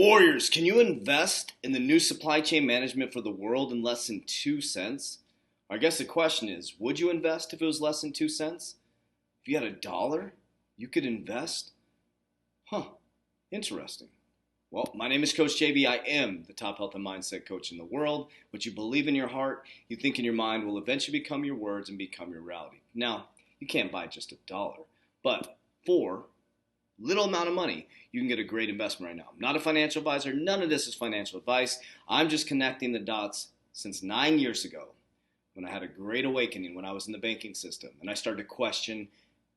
Warriors, can you invest in the new supply chain management for the world in less than 2 cents? I guess the question is, would you invest if it was less than 2 cents? If you had $1, you could invest? Huh, interesting. Well, my name is Coach JB. I am the top health and mindset coach in the world. What you believe in your heart, you think in your mind will eventually become your words and become your reality. Now, you can't buy just $1, but for little amount of money, you can get a great investment right now. I'm not a financial advisor. None of this is financial advice. I'm just connecting the dots since 9 years ago when I had a great awakening when I was in the banking system and I started to question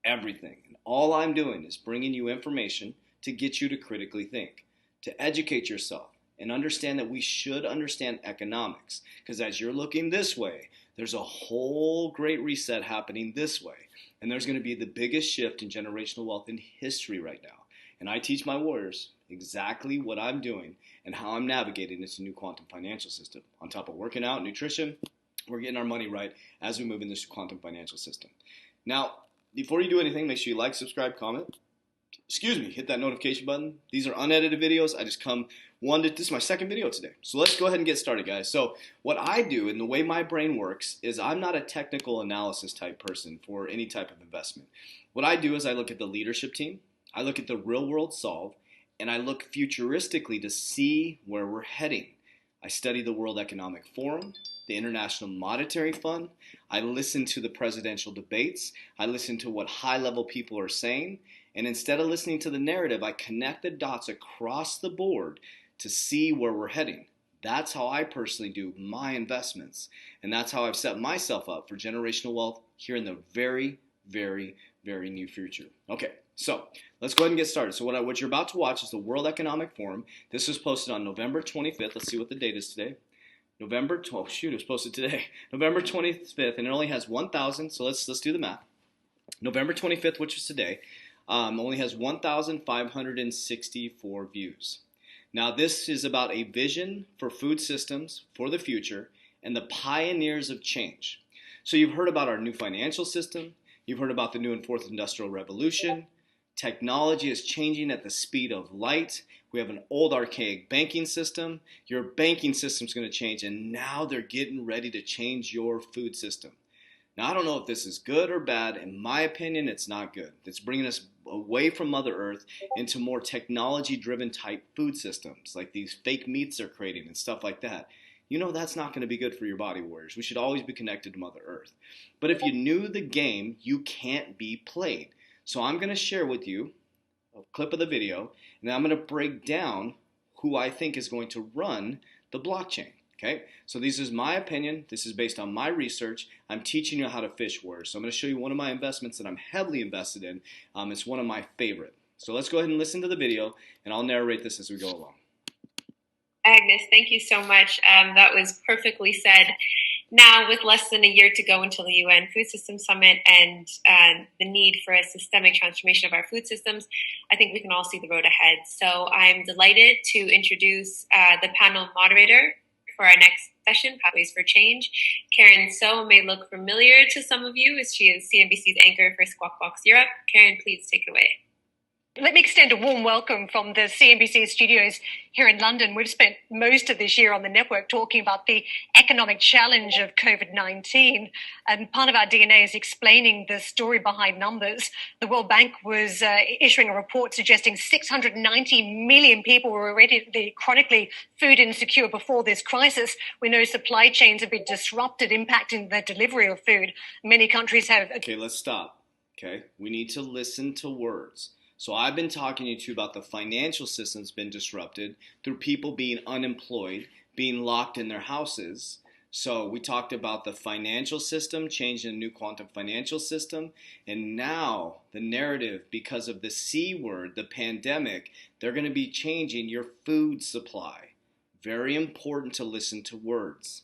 everything. And all I'm doing is bringing you information to get you to critically think, to educate yourself and understand that we should understand economics. Because as you're looking this way, there's a whole great reset happening this way. And there's going to be the biggest shift in generational wealth in history right now. And I teach my warriors exactly what I'm doing and how I'm navigating this new quantum financial system. On top of working out, nutrition, we're getting our money right as we move in this quantum financial system. Now, before you do anything, make sure you like, subscribe, comment. Hit that notification button. These are unedited videos. This is my second video today. So let's go ahead and get started, guys. So what I do and the way my brain works is I'm not a technical analysis type person for any type of investment. What I do is I look at the leadership team, I look at the real world solve, and I look futuristically to see where we're heading. I study the World Economic Forum, the International Monetary Fund. I listen to the presidential debates. I listen to what high-level people are saying. And instead of listening to the narrative, I connect the dots across the board to see where we're heading. That's how I personally do my investments. And that's how I've set myself up for generational wealth here in the very, very, very near future. Okay, so let's go ahead and get started. So what you're about to watch is the World Economic Forum. This was posted on November 25th. Let's see what the date is today. It was posted today. November 25th, and it only has 1,000. So let's do the math. November 25th, which is today, only has 1,564 views. Now, this is about a vision for food systems for the future and the pioneers of change. So you've heard about our new financial system. You've heard about the new and fourth industrial revolution. Technology is changing at the speed of light. We have an old archaic banking system. Your banking system is going to change, and now they're getting ready to change your food system. Now, I don't know if this is good or bad. In my opinion, it's not good. It's bringing us away from Mother Earth into more technology-driven type food systems, like these fake meats they're creating and stuff like that. You know that's not going to be good for your body, warriors. We should always be connected to Mother Earth. But if you knew the game, you can't be played. So I'm going to share with you a clip of the video, and I'm going to break down who I think is going to run the blockchain. Okay, so this is my opinion. This is based on my research. I'm teaching you how to fish, warriors. So I'm going to show you one of my investments that I'm heavily invested in. It's one of my favorite. So let's go ahead and listen to the video, and I'll narrate this as we go along. Agnes, thank you so much. That was perfectly said. Now, with less than a year to go until the UN Food Systems Summit and the need for a systemic transformation of our food systems, I think we can all see the road ahead. So I'm delighted to introduce the panel moderator for our next session, Pathways for Change. Karen So may look familiar to some of you as she is CNBC's anchor for Squawk Box Europe. Karen, please take it away. Let me extend a warm welcome from the CNBC studios here in London. We've spent most of this year on the network talking about the economic challenge of COVID-19. And part of our DNA is explaining the story behind numbers. The World Bank was issuing a report suggesting 690 million people were already chronically food insecure before this crisis. We know supply chains have been disrupted, impacting the delivery of food. Many countries have... Okay, let's stop. Okay, we need to listen to words. So I've been talking to you about the financial system's been disrupted through people being unemployed, being locked in their houses. So we talked about the financial system, changing a new quantum financial system. And now the narrative, because of the C word, the pandemic, they're going to be changing your food supply. Very important to listen to words.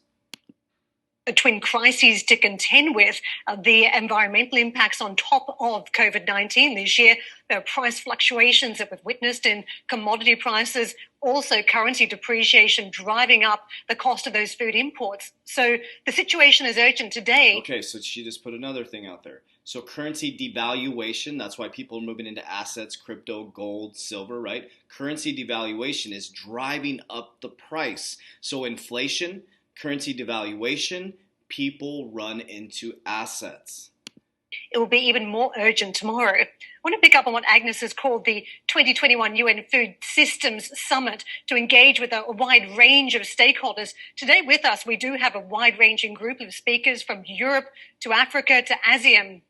Twin crises to contend with, the environmental impacts on top of COVID-19 this year, the price fluctuations that we've witnessed in commodity prices, also currency depreciation driving up the cost of those food imports. So the situation is urgent today. Okay, so she just put another thing out there. So currency devaluation, that's why people are moving into assets, crypto, gold, silver, right? Currency devaluation is driving up the price. So inflation, currency devaluation, people run into assets. It will be even more urgent tomorrow. I want to pick up on what Agnes has called the 2021 UN Food Systems Summit to engage with a wide range of stakeholders. Today with us, we do have a wide-ranging group of speakers from Europe to Africa to ASEAN.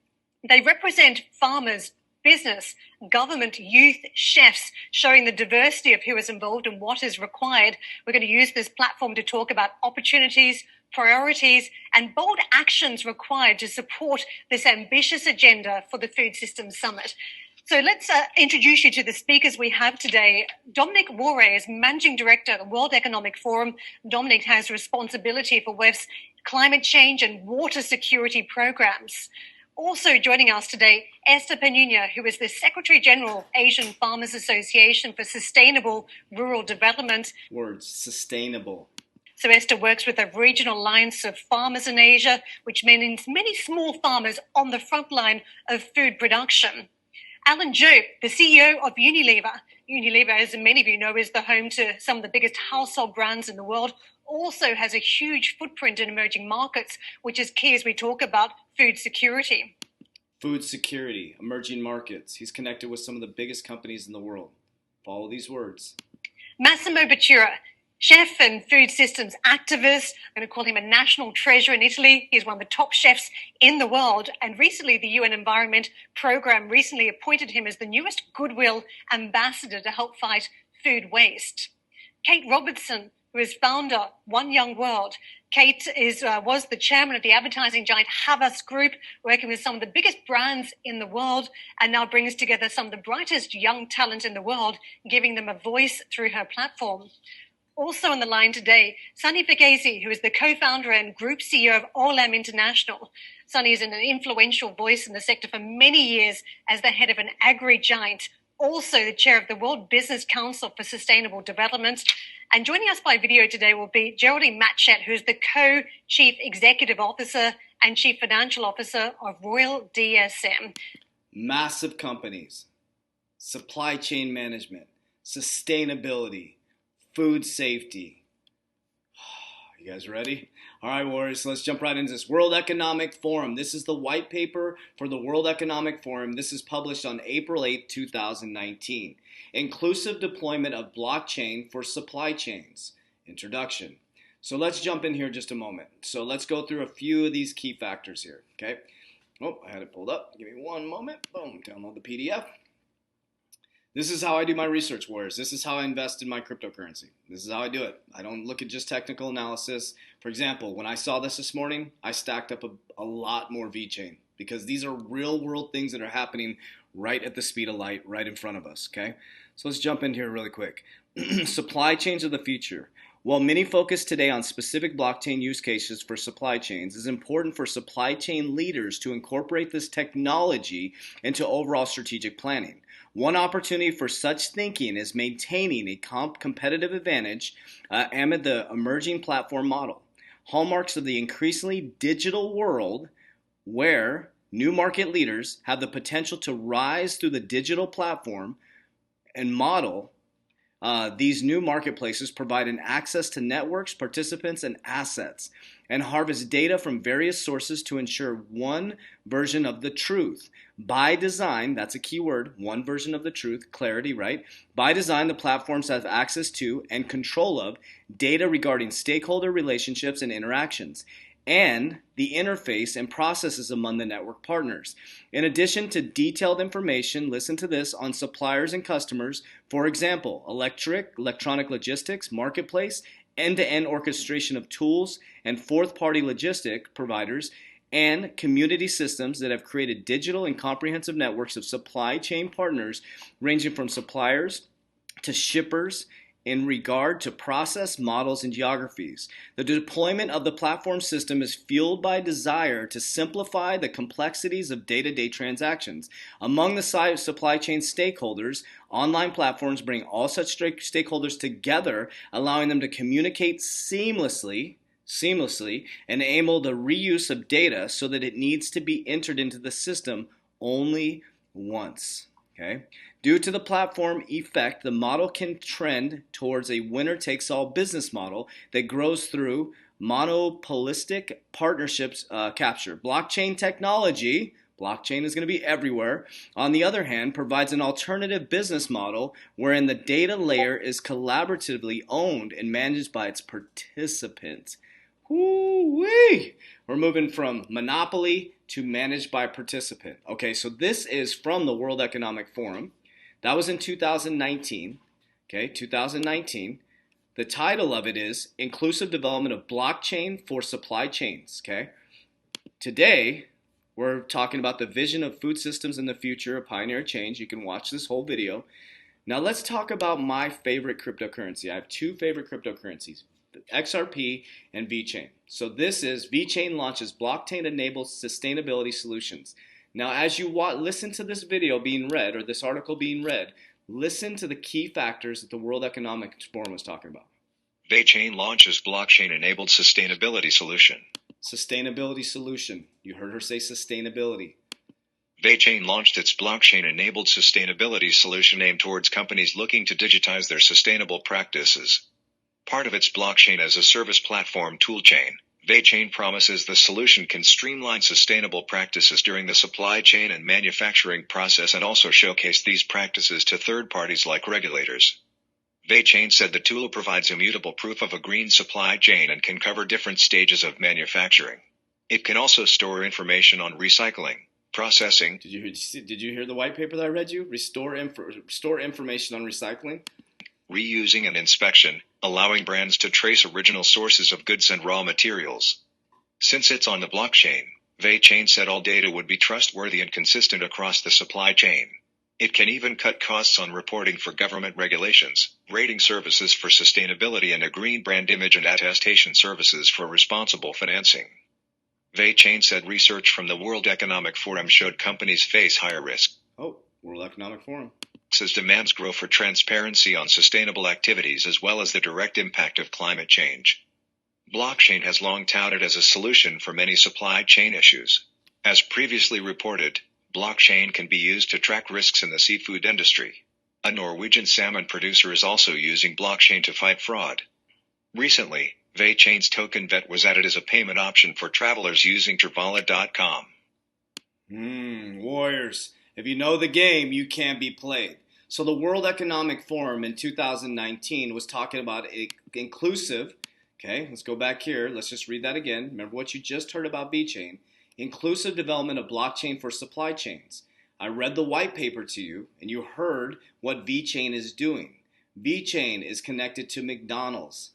They represent farmers, business, government, youth, chefs, showing the diversity of who is involved and what is required. We're going to use this platform to talk about opportunities, priorities, and bold actions required to support this ambitious agenda for the Food Systems Summit. So let's introduce you to the speakers we have today. Dominic Warre is Managing Director of the World Economic Forum. Dominic has responsibility for WEF's climate change and water security programs. Also joining us today, Esther Penunia, who is the Secretary General of Asian Farmers Association for Sustainable Rural Development. Words, sustainable. So Esther works with a regional alliance of farmers in Asia, which means many small farmers on the front line of food production. Alan Jope, the CEO of Unilever. Unilever, as many of you know, is the home to some of the biggest household brands in the world, also has a huge footprint in emerging markets, which is key as we talk about food security. Food security, emerging markets. He's connected with some of the biggest companies in the world. Follow these words. Massimo Bottura, chef and food systems activist. I'm going to call him a national treasure in Italy. He's one of the top chefs in the world. And recently, the UN Environment Programme recently appointed him as the newest Goodwill ambassador to help fight food waste. Kate Robertson, who is founder One Young World. Kate was the chairman of the advertising giant Havas Group, working with some of the biggest brands in the world, and now brings together some of the brightest young talent in the world, giving them a voice through her platform. Also on the line today, Sunny Fagesi, who is the co-founder and group CEO of Olam International. Sunny is an influential voice in the sector for many years as the head of an agri-giant, also the chair of the World Business Council for Sustainable Development. And joining us by video today will be Geraldine Matchett, who is the co-chief executive officer and chief financial officer of Royal DSM. Massive companies, supply chain management, sustainability, food safety. You guys ready? All right, Warriors, so let's jump right into this. World Economic Forum. This is the white paper for the World Economic Forum. This is published on April 8, 2019. Inclusive deployment of blockchain for supply chains. Introduction. So let's jump in here just a moment. So let's go through a few of these key factors here, okay? Oh, I had it pulled up. Give me one moment. Boom, download the PDF. This is how I do my research, Warriors. This is how I invest in my cryptocurrency. This is how I do it. I don't look at just technical analysis. For example, when I saw this morning, I stacked up a lot more Vechain because these are real world things that are happening right at the speed of light, right in front of us, okay? So let's jump in here really quick. Supply chains of the future. While many focus today on specific blockchain use cases for supply chains, it's important for supply chain leaders to incorporate this technology into overall strategic planning. One opportunity for such thinking is maintaining a competitive advantage amid the emerging platform model. Hallmarks of the increasingly digital world where new market leaders have the potential to rise through the digital platform and model. These new marketplaces provide an access to networks, participants, and assets, and harvest data from various sources to ensure one version of the truth. By design, that's a key word, one version of the truth, clarity, right? By design, the platforms have access to and control of data regarding stakeholder relationships and interactions, and the interface and processes among the network partners. In addition to detailed information, listen to this, on suppliers and customers, for example, electronic logistics, marketplace, end-to-end orchestration of tools, and fourth-party logistic providers, and community systems that have created digital and comprehensive networks of supply chain partners ranging from suppliers to shippers in regard to process, models, and geographies. The deployment of the platform system is fueled by a desire to simplify the complexities of day-to-day transactions. Among the supply chain stakeholders, online platforms bring all such stakeholders together, allowing them to communicate seamlessly seamlessly and enable the reuse of data so that it needs to be entered into the system only once. Okay? Due to the platform effect, the model can trend towards a winner-takes-all business model that grows through monopolistic partnerships capture. Blockchain technology, blockchain is going to be everywhere, on the other hand, provides an alternative business model wherein the data layer is collaboratively owned and managed by its participants. Woo-wee! We're moving from monopoly to managed by participant. Okay, so this is from the World Economic Forum. That was in 2019. Okay, 2019. The title of it is Inclusive Development of Blockchain for Supply Chains. Okay, today we're talking about the vision of food systems in the future, a pioneer change. You can watch this whole video. Now let's talk about my favorite cryptocurrency. I have two favorite cryptocurrencies, XRP and Vechain. So this is Vechain launches blockchain-enabled sustainability solutions. Now as you listen to this video being read, or this article being read, listen to the key factors that the World Economic Forum was talking about. Vechain launches blockchain-enabled sustainability solution. Sustainability solution. You heard her say sustainability. Vechain launched its blockchain-enabled sustainability solution aimed towards companies looking to digitize their sustainable practices. Part of its blockchain-as-a-service platform toolchain, Vechain promises the solution can streamline sustainable practices during the supply chain and manufacturing process and also showcase these practices to third parties like regulators. Vechain said the tool provides immutable proof of a green supply chain and can cover different stages of manufacturing. It can also store information on recycling, processing. Did you hear the white paper that I read you? Store information on recycling, reusing, and inspection, allowing brands to trace original sources of goods and raw materials. Since it's on the blockchain, Vechain said all data would be trustworthy and consistent across the supply chain. It can even cut costs on reporting for government regulations, rating services for sustainability, and a green brand image and attestation services for responsible financing. Vechain said research from the World Economic Forum showed companies face higher risk. Oh, World Economic Forum. As demands grow for transparency on sustainable activities as well as the direct impact of climate change. Blockchain has long touted as a solution for many supply chain issues. As previously reported, blockchain can be used to track risks in the seafood industry. A Norwegian salmon producer is also using blockchain to fight fraud. Recently, Vechain's token VET was added as a payment option for travelers using Travala.com. Warriors, if you know the game, you can't be played. So the World Economic Forum in 2019 was talking about inclusive, okay, let's go back here, let's just read that again. Remember what you just heard about Vechain. Inclusive development of blockchain for supply chains. I read the white paper to you, and you heard what Vechain is doing. Vechain is connected to McDonald's,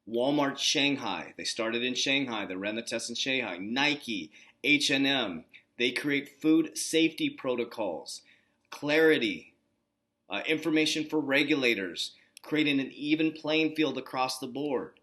Walmart Shanghai. They started in Shanghai. They ran the test in Shanghai. Nike, H&M. They create food safety protocols, clarity, information for regulators, creating an even playing field across the board.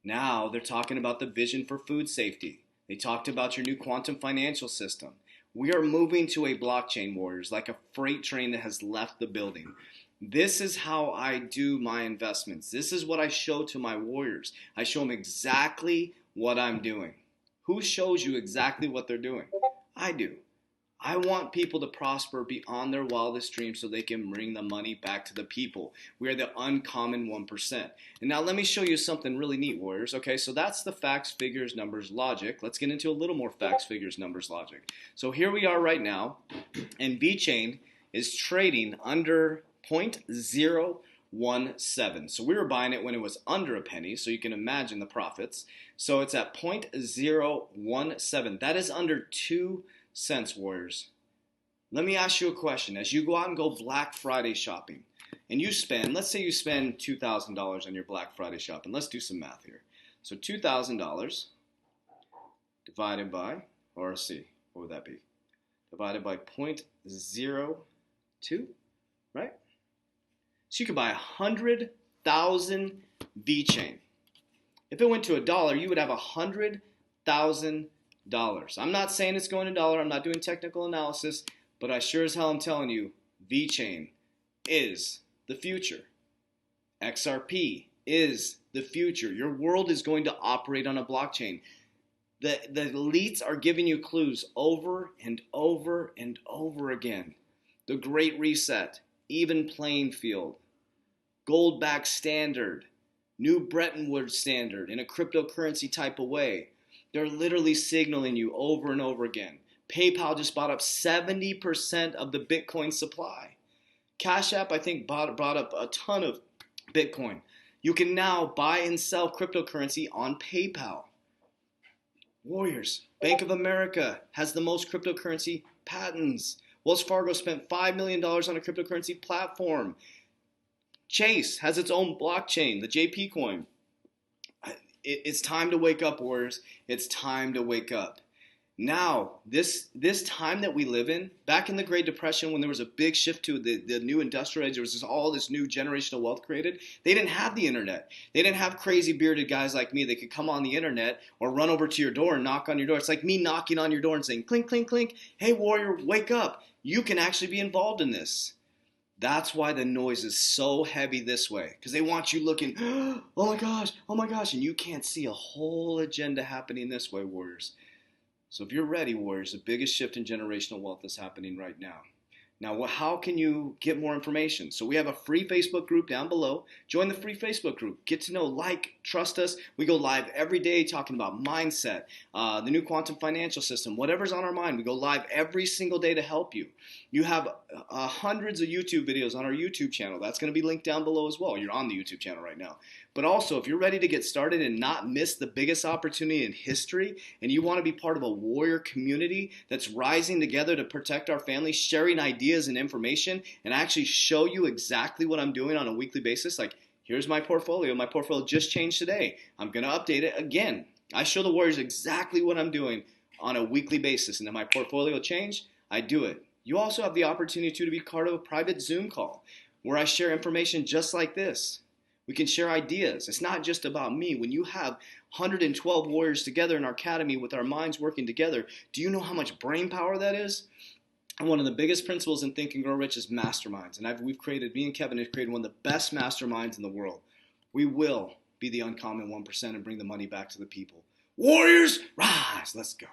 Now they're talking about the vision for food safety. They talked about your new quantum financial system. We are moving to a blockchain, warriors, like a freight train that has left the building. This is how I do my investments. This is what I show to my warriors. I show them exactly what I'm doing. Who shows you exactly what they're doing? I do. I want people to prosper beyond their wildest dreams so they can bring the money back to the people. We are the uncommon 1%. And now let me show you something really neat, warriors. Okay, so that's the facts, figures, numbers, logic. Let's get into a little more facts, figures, numbers, logic. So here we are right now, and Vechain is trading under 0.017. So we were buying it when it was under a penny, so you can imagine the profits. So it's at 0.017. That is under 2 cents, warriors. Let me ask you a question. As you go out and go Black Friday shopping, and you spend, let's say you spend $2,000 on your Black Friday shopping. Let's do some math here. So $2,000 divided by, or let's see, what would that be? Divided by 0.02, right? So you could buy 100,000 Vechain. If it went to $1, you would have 100,000 dollars. I'm not saying it's going to dollar. I'm not doing technical analysis, but I sure as hell am telling you, Vechain is the future. XRP is the future. Your world is going to operate on a blockchain. The elites are giving you clues over and over and over again. The Great Reset, even playing field, gold-backed standard, new Bretton Woods standard in a cryptocurrency type of way. They're literally signaling you over and over again. PayPal just bought up 70% of the Bitcoin supply. Cash App, I think, brought up a ton of Bitcoin. You can now buy and sell cryptocurrency on PayPal. Warriors, Bank of America has the most cryptocurrency patents. Wells Fargo spent $5 million on a cryptocurrency platform. Chase has its own blockchain, the JP coin. It's time to wake up, warriors. It's time to wake up. Now, this time that we live in, back in the Great Depression when there was a big shift to the new industrial age, there was all this new generational wealth created, they didn't have the internet. They didn't have crazy bearded guys like me that could come on the internet or run over to your door and knock on your door. It's like me knocking on your door and saying, clink, clink, clink, hey, warrior, wake up. You can actually be involved in this. That's why the noise is so heavy this way, because they want you looking, oh my gosh, and you can't see a whole agenda happening this way, warriors. So if you're ready, warriors, the biggest shift in generational wealth is happening right now. Now, how can you get more information? So we have a free Facebook group down below. Join the free Facebook group. Get to know, trust us. We go live every day talking about mindset, the new quantum financial system, whatever's on our mind. We go live every single day to help you. You have hundreds of YouTube videos on our YouTube channel. That's going to be linked down below as well. You're on the YouTube channel right now. But also, if you're ready to get started and not miss the biggest opportunity in history, and you want to be part of a warrior community that's rising together to protect our family, sharing ideas and information, and actually show you exactly what I'm doing on a weekly basis, like here's my portfolio. My portfolio just changed today. I'm going to update it again. I show the warriors exactly what I'm doing on a weekly basis, and if my portfolio changed, I do it. You also have the opportunity to be part of a private Zoom call where I share information just like this. We can share ideas. It's not just about me. When you have 112 warriors together in our academy with our minds working together, do you know how much brain power that is? And one of the biggest principles in Think and Grow Rich is masterminds. And me and Kevin have created one of the best masterminds in the world. We will be the uncommon 1% and bring the money back to the people. Warriors, rise. Let's go.